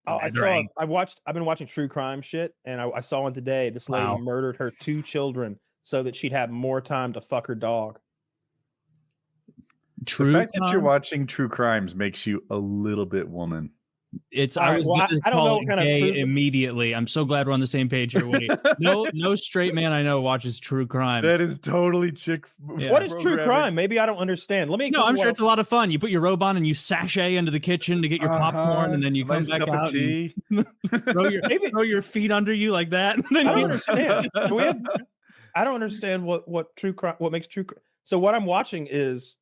I've been watching true crime shit, and I saw one today. This lady murdered her 2 children so that she'd have more time to fuck her dog. The fact that you're watching true crimes makes you a little bit woman. I was going to call it gay immediately. I'm so glad we're on the same page here, Woody. No straight man I know watches true crime. That is totally chick. Yeah. What is true crime? Maybe I don't understand. I'm sure it's a lot of fun. You put your robe on and you sashay into the kitchen to get your popcorn, and then you come back out and throw your feet under you like that. I don't understand. I don't understand what true crime. What makes true. So what I'm watching is,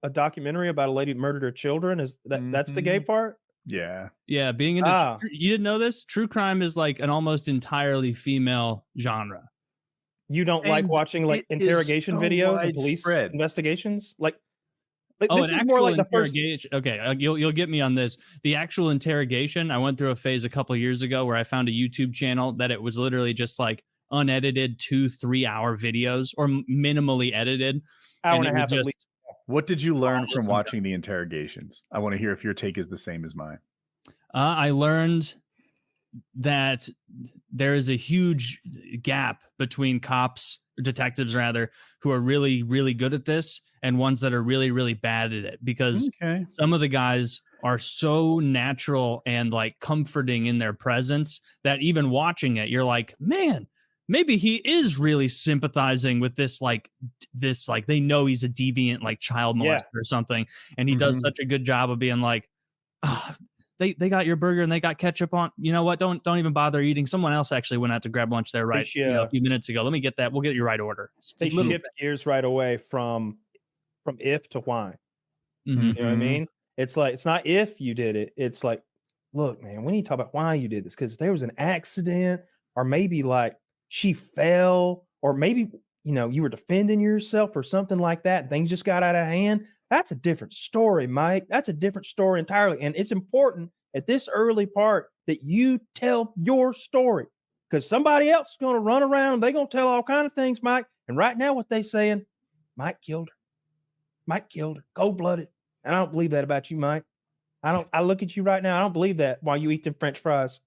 a documentary about a lady who murdered her children. Is that's the gay part? Yeah. Being into you didn't know this? True crime is like an almost entirely female genre. You don't like watching like interrogation videos and police investigations? Like this is more like the first. Okay, you'll get me on this. The actual interrogation. I went through a phase a couple of years ago where I found a YouTube channel that it was literally just like unedited 2-3 hour videos or minimally edited. Hour and a half at least. What did you learn from watching the interrogations? I want to hear if your take is the same as mine. I learned that there is a huge gap between detectives rather, who are really, really good at this and ones that are really, really bad at it. Because some of the guys are so natural and like comforting in their presence that even watching it, you're like, man, maybe he is really sympathizing with this they know he's a deviant, like child molester or something. And he does such a good job of being like, they got your burger and they got ketchup on. You know what? Don't even bother eating. Someone else actually went out to grab lunch there a few minutes ago. Let me get that. We'll get your right order. They shift gears right away from if to why. You know what I mean? It's like, it's not if you did it. It's like, look, man, we need to talk about why you did this. Because if there was an accident, or maybe like she fell, or maybe, you were defending yourself or something like that. Things just got out of hand. That's a different story, Mike. That's a different story entirely. And it's important at this early part that you tell your story, because somebody else is going to run around. They're going to tell all kinds of things, Mike. And right now what they saying, Mike killed her. Mike killed her. Cold-blooded. And I don't believe that about you, Mike. I look at you right now. I don't believe that while you eat them French fries.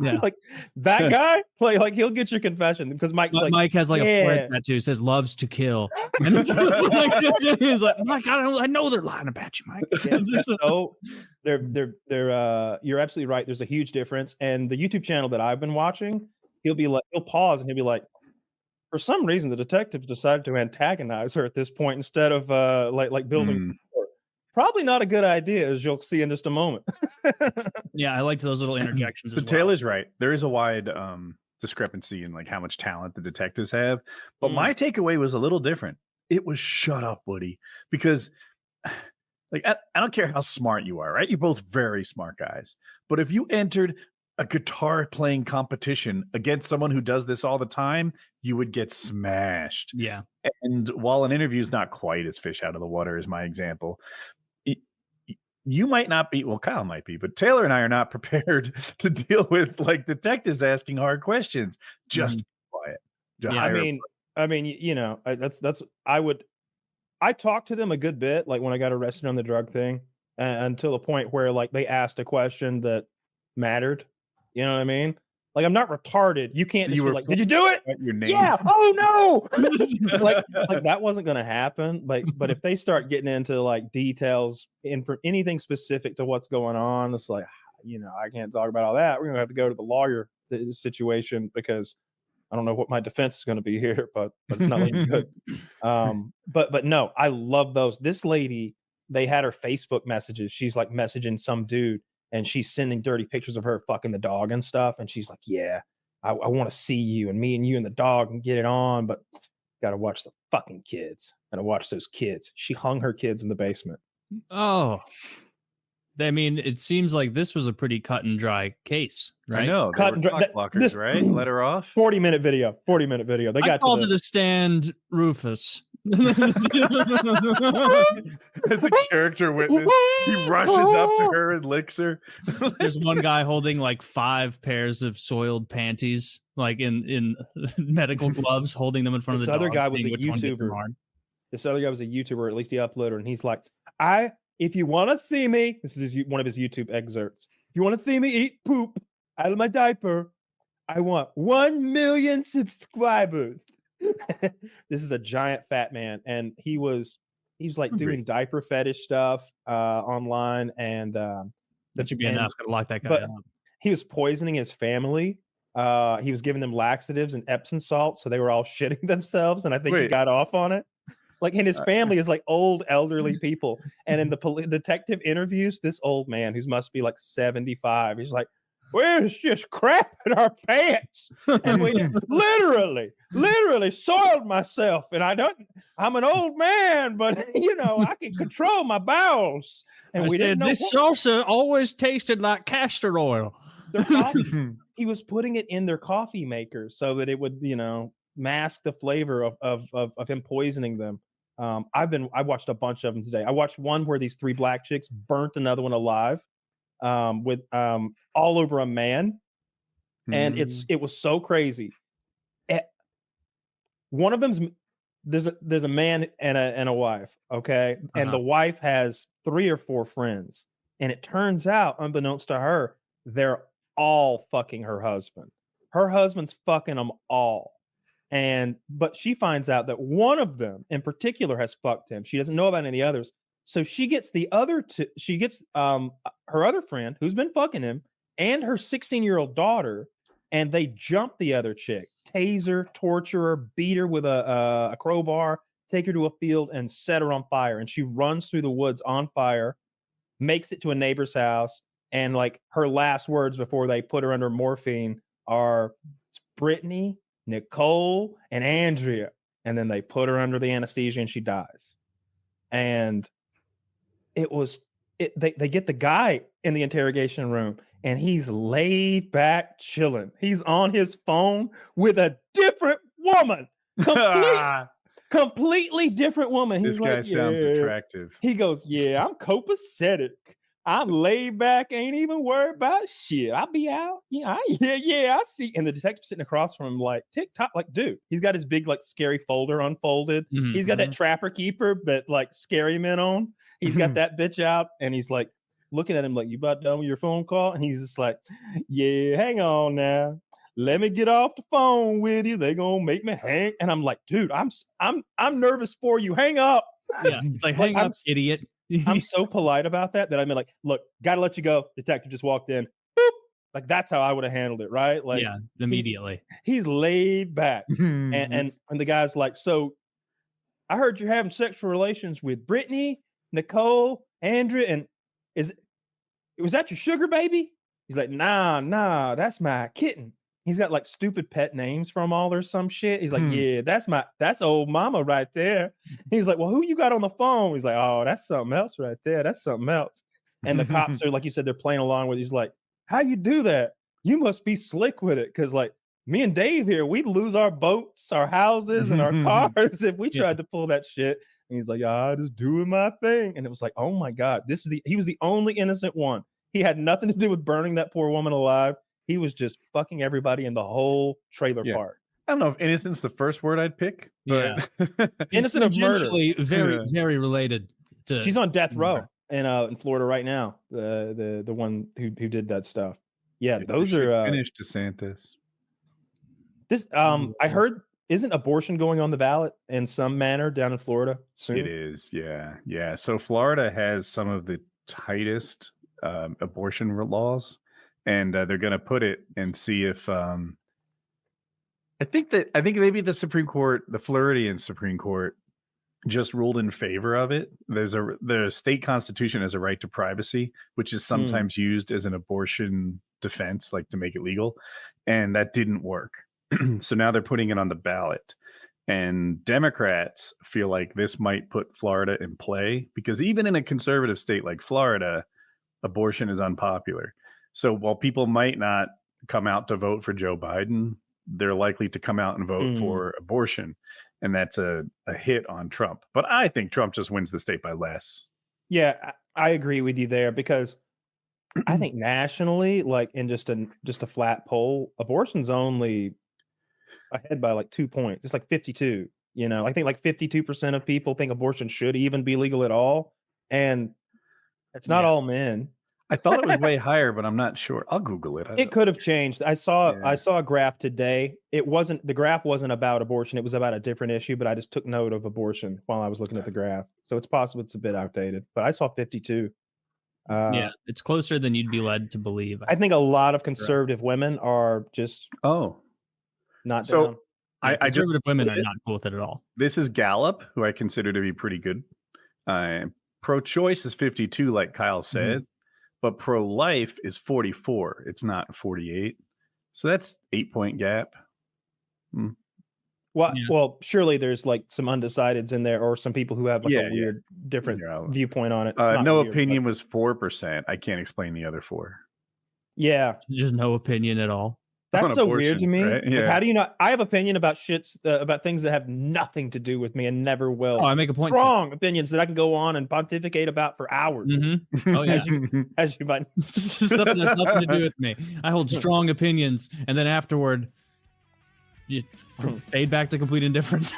Yeah. Like that guy, like he'll get your confession because Mike has like a forehead tattoo. It says "loves to kill," and it's like, he's like, Mike, I know they're lying about you, Mike. So they're you're absolutely right. There's a huge difference, and the YouTube channel that I've been watching, he'll pause and he'll be like, for some reason, the detective decided to antagonize her at this point instead of like building. Probably not a good idea, as you'll see in just a moment. Yeah, I liked those little interjections. So Taylor's right. There is a wide discrepancy in like how much talent the detectives have. But my takeaway was a little different. It was shut up, Woody. Because like I don't care how smart you are, right? You're both very smart guys. But if you entered a guitar playing competition against someone who does this all the time, you would get smashed. Yeah. And while an interview is not quite as fish out of the water as my example, you might not be, well, Kyle might be, but Taylor and I are not prepared to deal with like detectives asking hard questions. Just be quiet. I talked to them a good bit, like when I got arrested on the drug thing, until the point where like they asked a question that mattered. You know what I mean? Like, I'm not retarded. You can't just be like, did you do it? Your name. Yeah. Oh no. like that wasn't going to happen. But if they start getting into like details and for anything specific to what's going on, it's like, I can't talk about all that. We're going to have to go to the lawyer situation because I don't know what my defense is going to be here, but it's not looking good. But no, I love those. This lady, they had her Facebook messages. She's like messaging some dude. And she's sending dirty pictures of her fucking the dog and stuff. And she's like, yeah, I want to see you and me and you and the dog and get it on. But got to watch the fucking kids. Got to watch those kids. She hung her kids in the basement. Oh, I mean, it seems like this was a pretty cut and dry case, right? I know. Cut and dry. Blockers, right? Let her off. 40-minute video. They got called to the stand, Rufus. As a character witness, he rushes up to her and licks her. There's one guy holding like 5 pairs of soiled panties, like in medical gloves, holding them in front of the dog. This other guy was a YouTuber. This other guy was a YouTuber, or at least he uploaded, and he's like, if you want to see me, this is one of his YouTube excerpts. if you want to see me eat poop out of my diaper, I want 1 million subscribers. This is a giant fat man, and he was like doing diaper fetish stuff online, and that should be enough to lock that guy but up. he was poisoning his family. He was giving them laxatives and Epsom salt, so they were all shitting themselves, and I think he got off on it. Like, and his family is like old, elderly people. And in the detective interviews, this old man, who must be like 75, he's like, "Where's just crap in our pants?" And we literally soiled myself. And I'm an old man, but you know, I can control my bowels. And we didn't know this salsa always tasted like castor oil. Their coffee, he was putting it in their coffee makers so that it would, you know, mask the flavor of him poisoning them. I watched a bunch of them today. I watched one where these 3 black chicks burnt another one alive with all over a man, and it was so crazy. One of them's there's a man and a wife, okay, and the wife has 3 or 4 friends, and it turns out, unbeknownst to her, they're all fucking her husband. Her husband's fucking them all. But she finds out that one of them in particular has fucked him. She doesn't know about any of the others. So she gets her other friend who's been fucking him and her 16-year-old daughter, and they jump the other chick, taser, torture her, beat her with a crowbar, take her to a field and set her on fire. And she runs through the woods on fire, makes it to a neighbor's house, and like her last words before they put her under morphine are, "It's Brittany, Nicole, and Andrea," and then they put her under the anesthesia and she dies. And they get the guy in the interrogation room, and he's laid back chilling. He's on his phone with a different woman, completely different woman. He's this guy sounds attractive. He goes, "Yeah, I'm copacetic. I'm laid back, ain't even worried about shit. I'll be out. Yeah, I see." And the detective sitting across from him, like, TikTok, like, dude, he's got his big, like, scary folder unfolded. He's got that Trapper Keeper that, like, scary men on. He's got that bitch out, and he's like looking at him like, "You about done with your phone call?" And he's just like, "Yeah, hang on now. Let me get off the phone with you. They gonna make me hang." And I'm like, "Dude, I'm nervous for you. Hang up." Yeah, it's like, hang up, idiot. I'm so polite about that I'm like, "Look, gotta let you go. Detective just walked in." Boop. Like, that's how I would have handled it, right? Like, yeah, immediately. He's laid back. and the guy's like, "So I heard you're having sexual relations with Brittany, Nicole, Andrea, and was that your sugar baby?" He's like, nah, that's my kitten. He's got like stupid pet names from all or some shit. He's like, "Yeah, that's old mama right there." He's like, "Well, who you got on the phone?" He's like, "Oh, that's something else right there. That's something else." And the cops are, like you said, they're playing along with it. He's like, "How you do that? You must be slick with it. Cause like me and Dave here, we'd lose our boats, our houses, and our cars if we tried to pull that shit." And he's like, "I just doing my thing." And it was like, oh my God, he was the only innocent one. He had nothing to do with burning that poor woman alive. He was just fucking everybody in the whole trailer park. I don't know if innocent's the first word I'd pick, but innocent of murder. Very, very related to. She's on death row in Florida right now. The one who did that stuff. Yeah, those are finished DeSantis. This I heard, isn't abortion going on the ballot in some manner down in Florida soon? It is, yeah. So Florida has some of the tightest abortion laws, and they're going to put it and see if I think maybe the Supreme Court, the Floridian Supreme Court, just ruled in favor of it. The state constitution has a right to privacy, which is sometimes used as an abortion defense, like to make it legal, and that didn't work. So now they're putting it on the ballot, and Democrats feel like this might put Florida in play, because even in a conservative state like Florida, abortion is unpopular. So while people might not come out to vote for Joe Biden, they're likely to come out and vote for abortion. And that's a hit on Trump. But I think Trump just wins the state by less. Yeah, I agree with you there, because I think nationally, like in just a flat poll, abortion's only ahead by like 2 points. It's like 52. You know, I think like 52% of people think abortion should even be legal at all. And it's not all men. I thought it was way higher, but I'm not sure. I'll Google it. It could have changed. I saw Yeah. a graph today. The graph wasn't about abortion. It was about a different issue, but I just took note of abortion while I was looking at the graph. So it's possible it's a bit outdated, but I saw 52. Yeah, it's closer than you'd be led to believe. I think a lot of conservative women are just not so down. Yeah, conservative women are it. not cool with it at all. This is Gallup, who I consider to be pretty good. Pro-choice is 52, like Kyle said, but pro-life is 44. It's not 48. So that's 8-point gap. Well, surely there's like some undecideds in there, or some people who have like a weird, different viewpoint on it. No opinion was 4%. I can't explain the other 4. Yeah, just no opinion at all. That's so weird to me. Right? Yeah. Like, how do you not? I have opinion about about things that have nothing to do with me and never will. Oh, I make a point. Strong opinions that I can go on and pontificate about for hours. Oh yeah, as you might. Stuff that has nothing to do with me. I hold strong opinions, and then afterward, you fade back to complete indifference.